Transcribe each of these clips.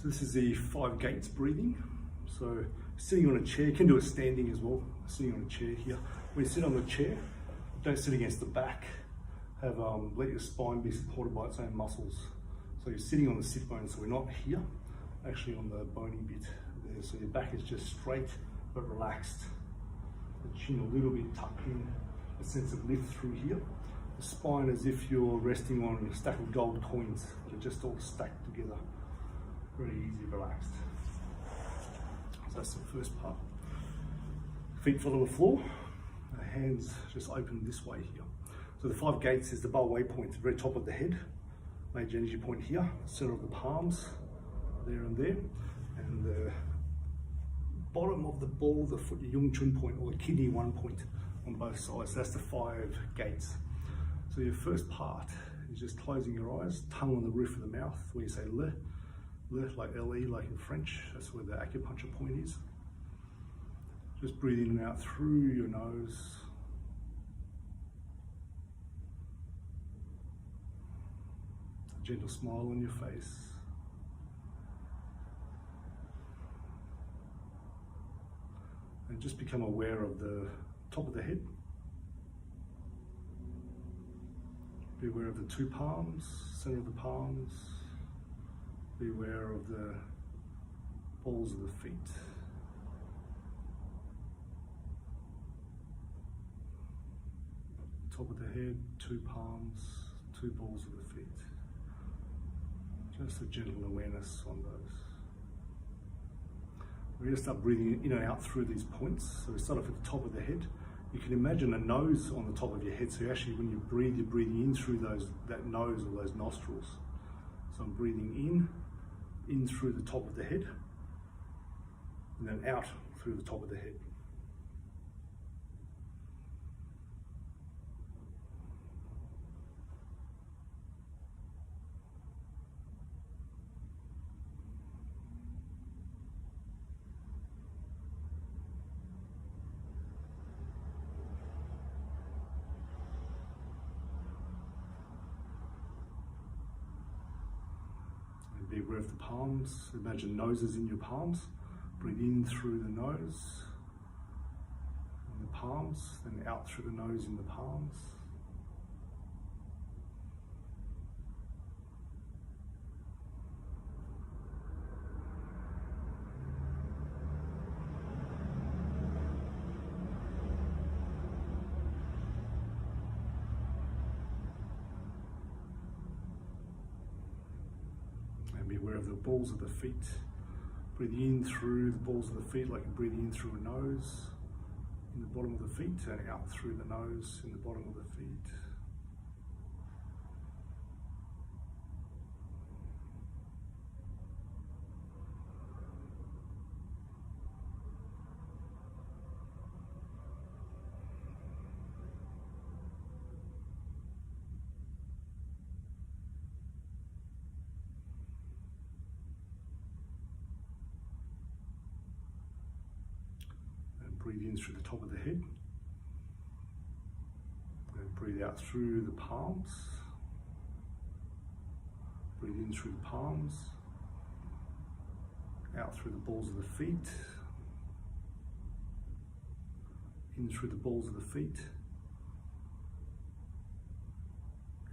So this is the 5 gates breathing. So sitting on a chair, you can do it standing as well, sitting on a chair here. When you sit on the chair, don't sit against the back. Have let your spine be supported by its own muscles. So you're sitting on the sit bone, so we're not here, actually on the bony bit there. So your back is just straight but relaxed. The chin a little bit tucked in, a sense of lift through here. The spine as if you're resting on a stack of gold coins that are just all stacked together. Very easy, relaxed. So that's the first part. Feet follow the floor, hands just open this way here. So the 5 gates is the Balway point, the very top of the head, major energy point here, center of the palms, there and there, and the bottom of the ball, the foot, your Yung Chun point, or the kidney 1 point on both sides. So that's the 5 gates. So your first part is just closing your eyes, tongue on the roof of the mouth, where you say le, like LE, like in French. That's where the acupuncture point is. Just breathe in and out through your nose. A gentle smile on your face. And just become aware of the top of the head. Be aware of the 2 palms, center of the palms. Be aware of the balls of the feet. Top of the head, 2 palms, 2 balls of the feet. Just a gentle awareness on those. We're going to start breathing in and out through these points. So we start off at the top of the head. You can imagine a nose on the top of your head. So actually when you breathe, you're breathing in through that nose or those nostrils. So I'm breathing in through the top of the head, and then out through the top of the head. Be aware of the palms. Imagine noses in your palms. Breathe in through the nose in the palms, then out through the nose in the palms. Be aware of the balls of the feet. Breathe in through the balls of the feet like you're breathing in through a nose in the bottom of the feet, and out through the nose in the bottom of the feet. Breathe in through the top of the head, and breathe out through the palms. Breathe in through the palms, out through the balls of the feet, in through the balls of the feet,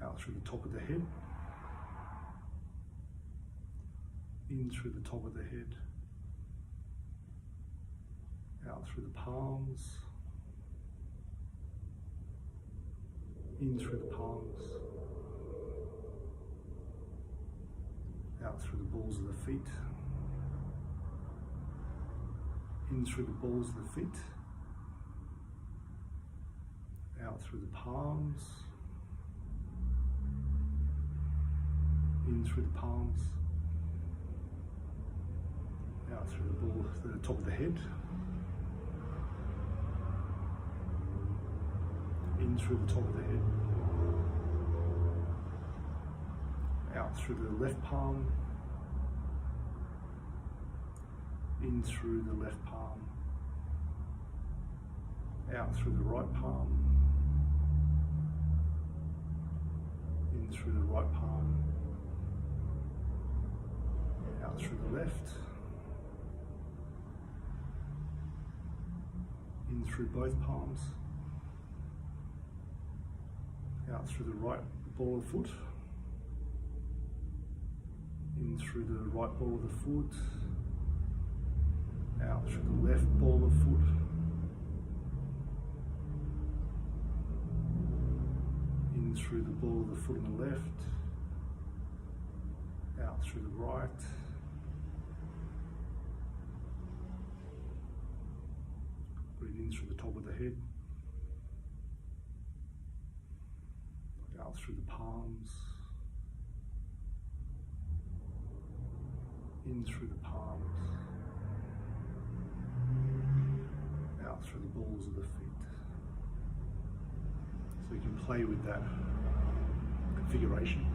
out through the top of the head, in through the top of the head, out through the palms, in through the palms, out through the balls of the feet, in through the balls of the feet, out through the palms, in through the palms, out through the top of the head, in through the top of the head, out through the left palm, in through the left palm, out through the right palm, in through the right palm, out through the left, in through both palms, out through the right ball of the foot, in through the right ball of the foot, out through the left ball of the foot, in through the ball of the foot on the left, out through the right, breathe in through the top of the head, out through the palms, in through the palms, out through the balls of the feet. So you can play with that configuration,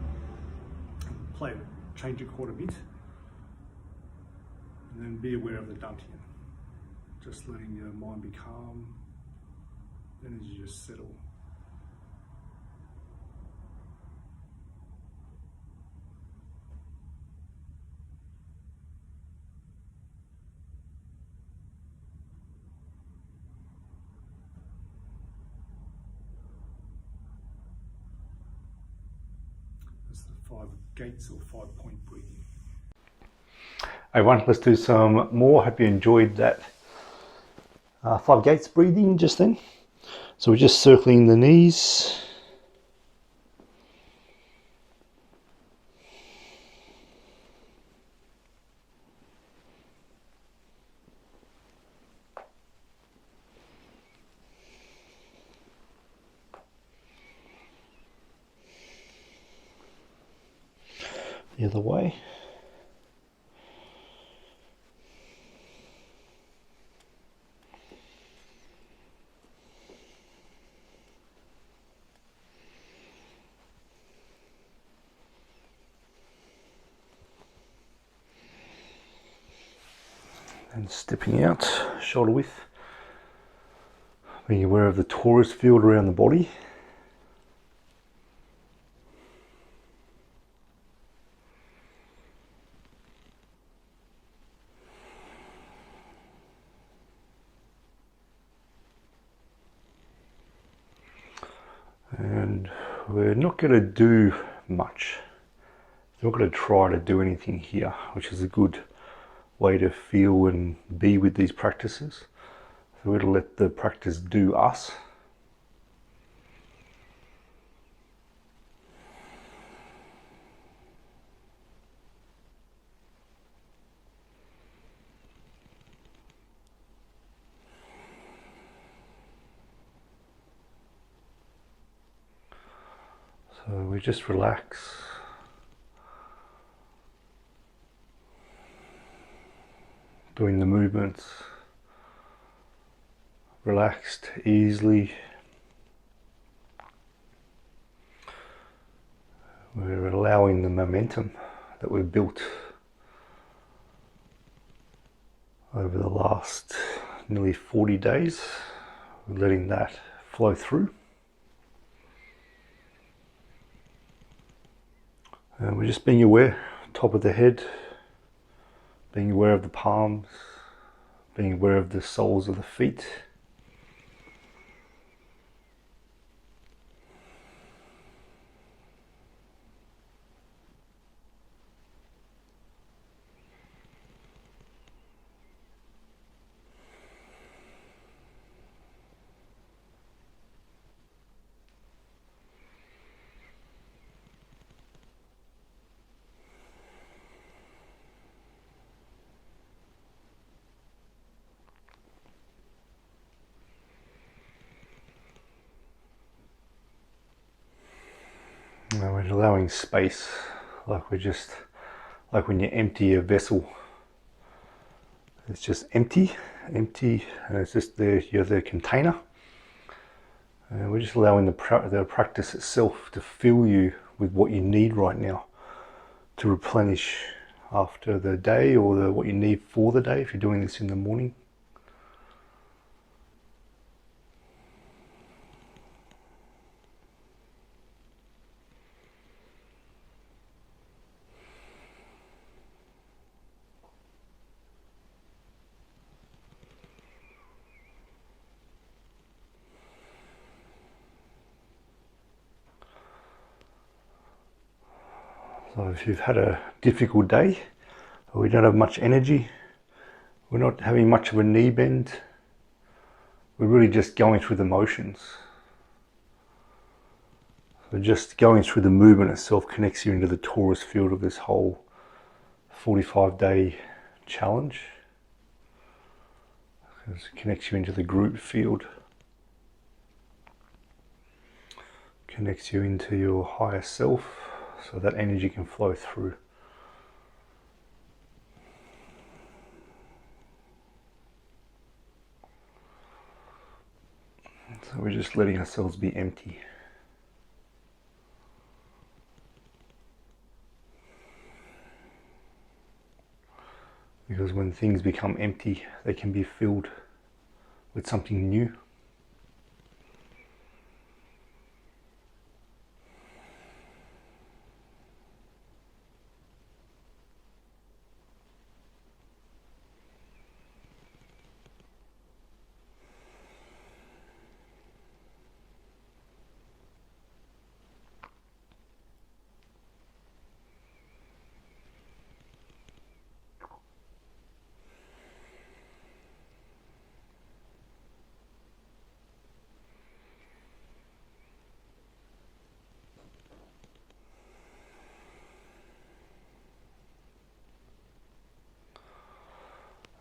play with, change it quite a bit, and then be aware of the dantian. Just letting your mind be calm, then as you just settle. That's the 5 gates or 5-point breathing. Hey everyone, let's do some more. Hope you enjoyed that 5 gates breathing just then. So we're just circling the knees. The other way. And stepping out, shoulder width. Being aware of the torus field around the body. And we're not going to do much. We're not going to try to do anything here, which is a good way to feel and be with these practices. So we're going to let the practice do us. So we just relax. Doing the movements relaxed, easily. We're allowing the momentum that we've built over the last nearly 40 days. We're letting that flow through. And we're just being aware, top of the head, being aware of the palms, being aware of the soles of the feet. And we're allowing space, like when you empty a vessel, it's just empty, and it's just there, you're the container. And we're just allowing the practice itself to fill you with what you need right now to replenish after the day, or what you need for the day if you're doing this in the morning. So if you've had a difficult day, or we don't have much energy, we're not having much of a knee bend, we're really just going through the motions. So just going through the movement itself connects you into the torus field of this whole 45-day challenge. It connects you into the group field, connects you into your higher self, so that energy can flow through. So we're just letting ourselves be empty. Because when things become empty, they can be filled with something new.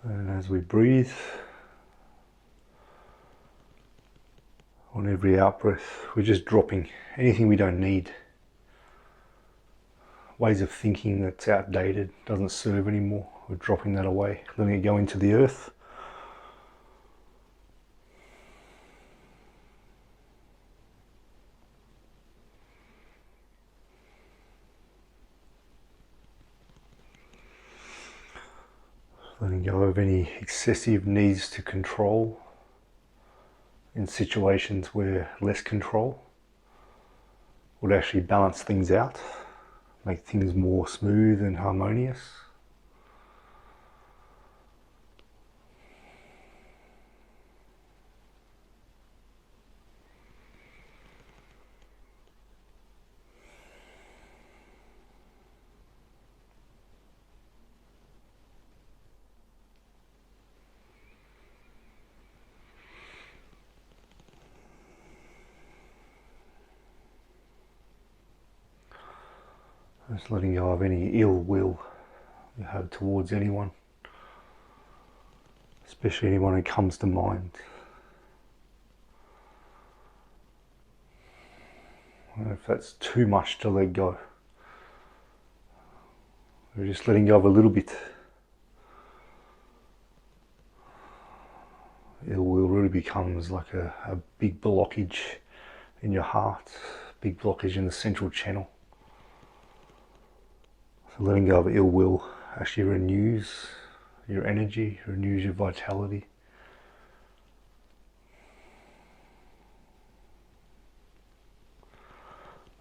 And as we breathe, on every out breath, we're just dropping anything we don't need. Ways of thinking that's outdated, doesn't serve anymore. We're dropping that away, letting it go into the earth. Letting go of any excessive needs to control in situations where less control would actually balance things out, make things more smooth and harmonious. Just letting go of any ill will you have towards anyone, especially anyone who comes to mind. And if that's too much to let go, we're just letting go of a little bit. Ill will really becomes like a big blockage in your heart, big blockage in the central channel. So letting go of ill will actually renews your energy, renews your vitality.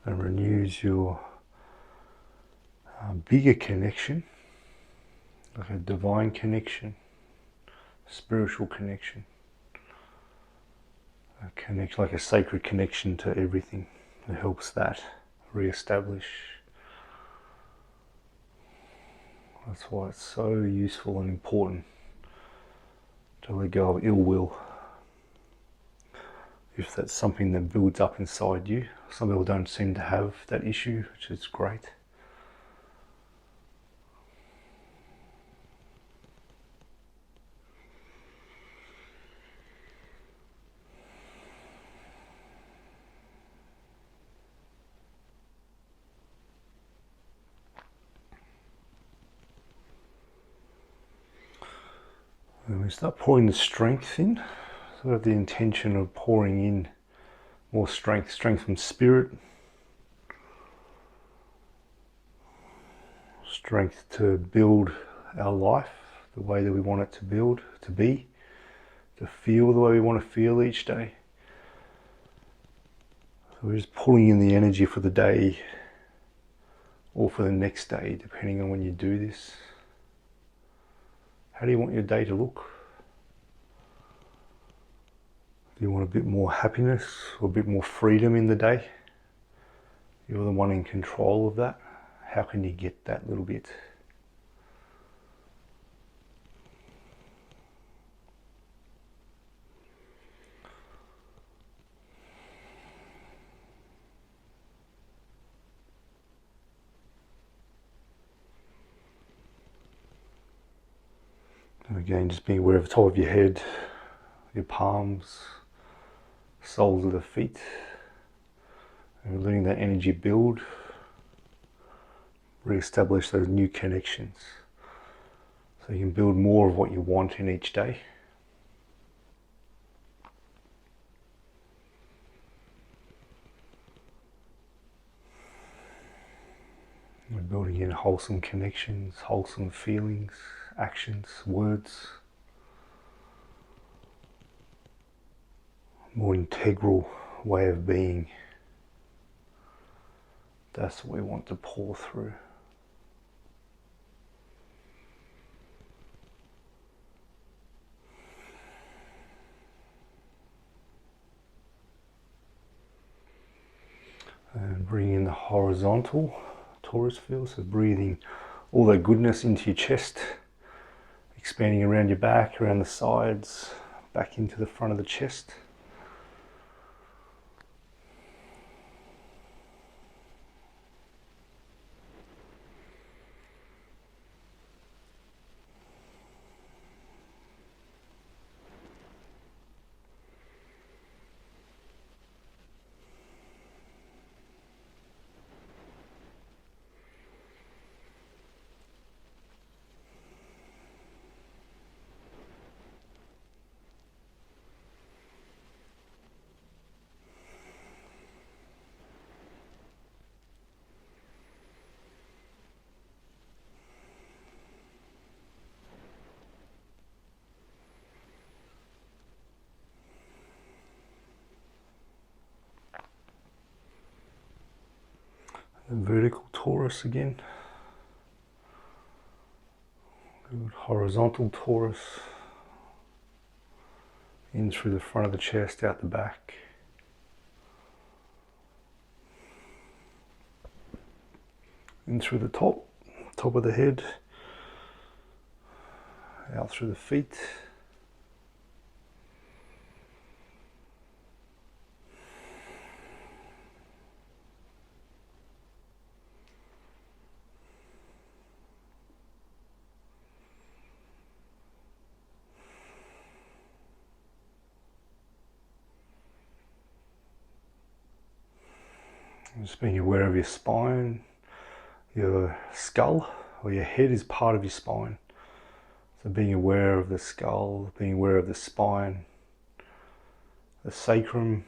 And renews your bigger connection, like a divine connection, spiritual connection. A connection, like a sacred connection to everything. It helps that re-establish. That's why it's so useful and important to let go of ill will. If that's something that builds up inside you. Some people don't seem to have that issue, which is great. And we start pouring the strength in, so we have the intention of pouring in more strength, strength from spirit, strength to build our life the way that we want it to build, to be, to feel the way we want to feel each day. So we're just pulling in the energy for the day or for the next day, depending on when you do this. How do you want your day to look? Do you want a bit more happiness or a bit more freedom in the day? You're the one in control of that. how can you get that little bit? And again, just being aware of the top of your head, your palms, soles of the feet, and letting that energy build, re-establish those new connections so you can build more of what you want in each day. We're building in wholesome connections, wholesome feelings, actions, words, more integral way of being. That's what we want to pour through. And bringing in the horizontal torus field, so breathing all that goodness into your chest, expanding around your back, around the sides, back into the front of the chest. The vertical torus again. Good horizontal torus. In through the front of the chest, out the back. In through the top of the head. Out through the feet. Just being aware of your spine, your skull, or your head is part of your spine. So being aware of the skull, being aware of the spine, the sacrum,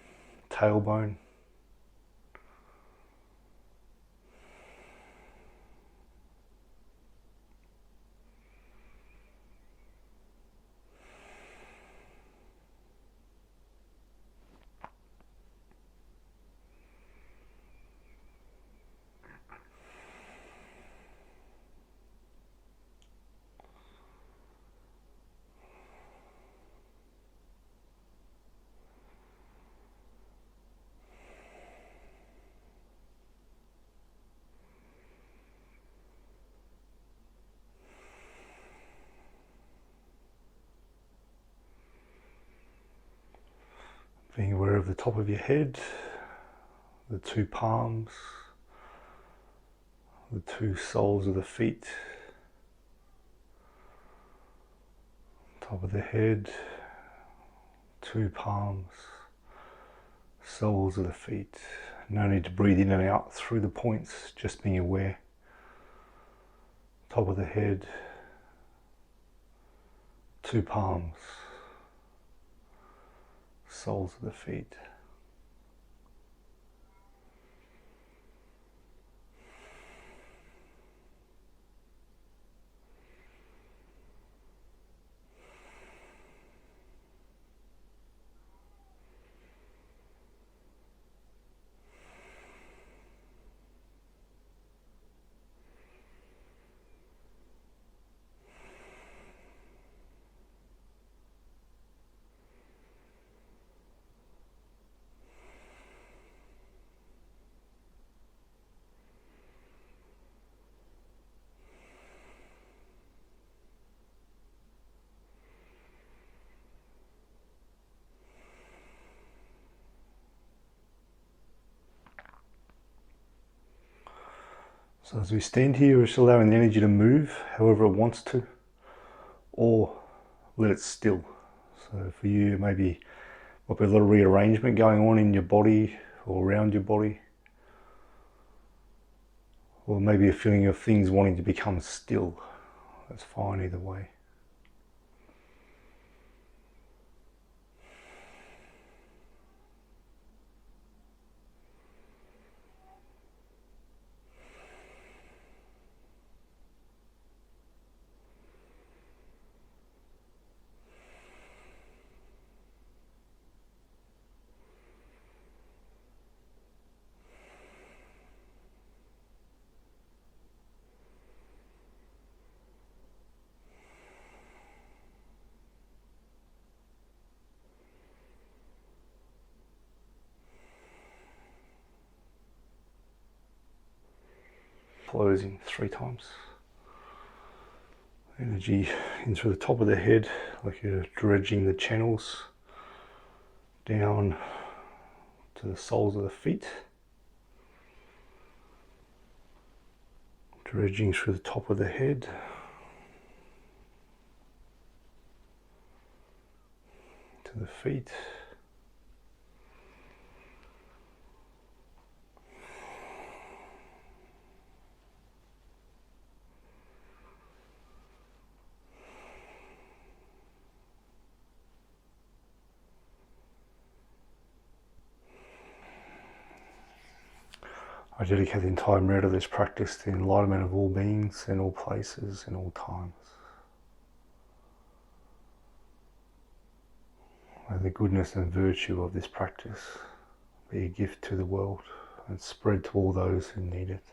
tailbone. Being aware of the top of your head, the two palms, the two soles of the feet, top of the head, two palms, soles of the feet. No need to breathe in and out through the points, just being aware. Top of the head, two palms, soles of the feet. So as we stand here, we're just allowing the energy to move however it wants to, or let it still. So for you, maybe might be a lot of rearrangement going on in your body or around your body, or maybe a feeling of things wanting to become still. That's fine either way. Closing 3 times. Energy in through the top of the head, like you're dredging the channels down to the soles of the feet. Dredging through the top of the head. To the feet. I dedicate the entire merit of this practice to the enlightenment of all beings in all places in all times. May the goodness and virtue of this practice be a gift to the world and spread to all those who need it.